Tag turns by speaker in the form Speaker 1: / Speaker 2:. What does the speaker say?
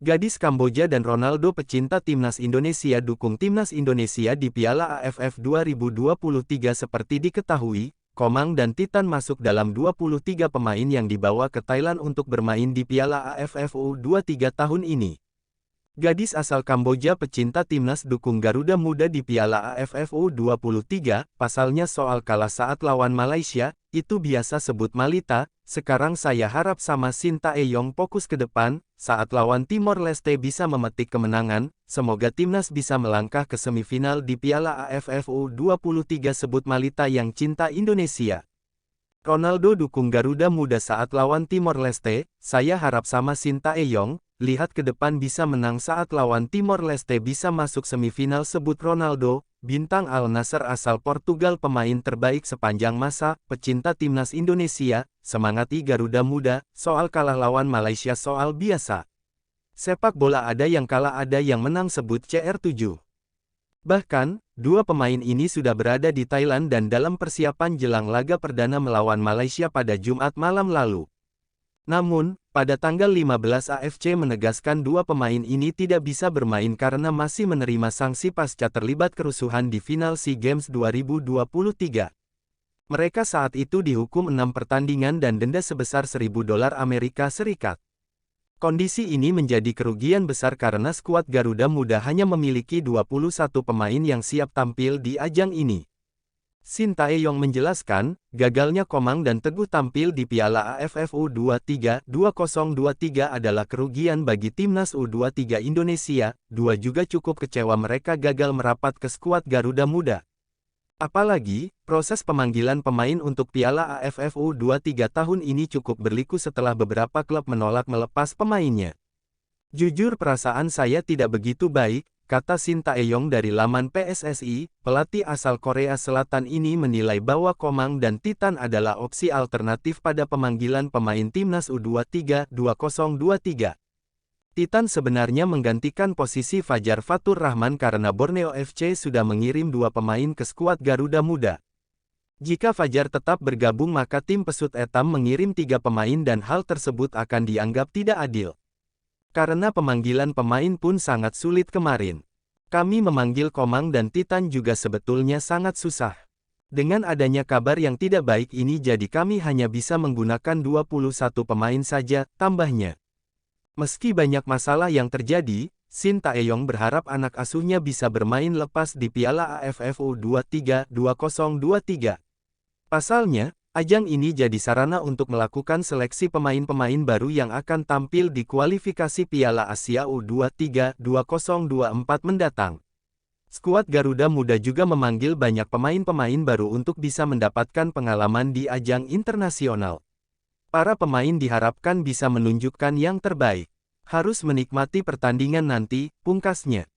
Speaker 1: Gadis Kamboja dan Ronaldo pecinta timnas Indonesia dukung timnas Indonesia di Piala AFF 2023 seperti diketahui, Komang dan Titan masuk dalam 23 pemain yang dibawa ke Thailand untuk bermain di Piala AFF U23 tahun ini. Gadis asal Kamboja pecinta timnas dukung Garuda Muda di Piala AFF U23, pasalnya soal kalah saat lawan Malaysia, itu biasa sebut Malita, sekarang saya harap sama Sintayong fokus ke depan, saat lawan Timor Leste bisa memetik kemenangan, semoga timnas bisa melangkah ke semifinal di Piala AFF U23 sebut Malita yang cinta Indonesia. Ronaldo dukung Garuda Muda saat lawan Timor Leste, saya harap sama Sintayong, lihat ke depan bisa menang saat lawan Timor Leste bisa masuk semifinal sebut Ronaldo, bintang Al Nassr asal Portugal pemain terbaik sepanjang masa, pecinta timnas Indonesia, semangati Garuda Muda, soal kalah lawan Malaysia soal biasa. Sepak bola ada yang kalah ada yang menang sebut CR7. Bahkan, dua pemain ini sudah berada di Thailand dan dalam persiapan jelang laga perdana melawan Malaysia pada Jumat malam lalu. Namun, pada tanggal 15 AFC menegaskan dua pemain ini tidak bisa bermain karena masih menerima sanksi pasca terlibat kerusuhan di final SEA Games 2023. Mereka saat itu dihukum 6 pertandingan dan denda sebesar $1.000 Amerika Serikat. Kondisi ini menjadi kerugian besar karena skuad Garuda Muda hanya memiliki 21 pemain yang siap tampil di ajang ini. Sintayong menjelaskan, gagalnya Komang dan Teguh tampil di Piala AFF U23 2023 adalah kerugian bagi timnas U23 Indonesia, juga cukup kecewa mereka gagal merapat ke skuad Garuda Muda. Apalagi, proses pemanggilan pemain untuk Piala AFF U23 tahun ini cukup berliku setelah beberapa klub menolak melepas pemainnya. Jujur perasaan saya tidak begitu baik, kata Sintayong dari laman PSSI, pelatih asal Korea Selatan ini menilai bahwa Komang dan Titan adalah opsi alternatif pada pemanggilan pemain timnas U23 2023. Titan sebenarnya menggantikan posisi Fajar Fatur Rahman karena Borneo FC sudah mengirim dua pemain ke skuad Garuda Muda. Jika Fajar tetap bergabung maka tim Pesut Etam mengirim 3 pemain dan hal tersebut akan dianggap tidak adil. Karena pemanggilan pemain pun sangat sulit kemarin. Kami memanggil Komang dan Titan juga sebetulnya sangat susah. Dengan adanya kabar yang tidak baik ini jadi kami hanya bisa menggunakan 21 pemain saja, tambahnya. Meski banyak masalah yang terjadi, Sintayong berharap anak asuhnya bisa bermain lepas di Piala AFF U23 2023. Pasalnya, ajang ini jadi sarana untuk melakukan seleksi pemain-pemain baru yang akan tampil di kualifikasi Piala Asia U23 2024 mendatang. Skuad Garuda Muda juga memanggil banyak pemain-pemain baru untuk bisa mendapatkan pengalaman di ajang internasional. Para pemain diharapkan bisa menunjukkan yang terbaik. Harus menikmati pertandingan nanti, pungkasnya.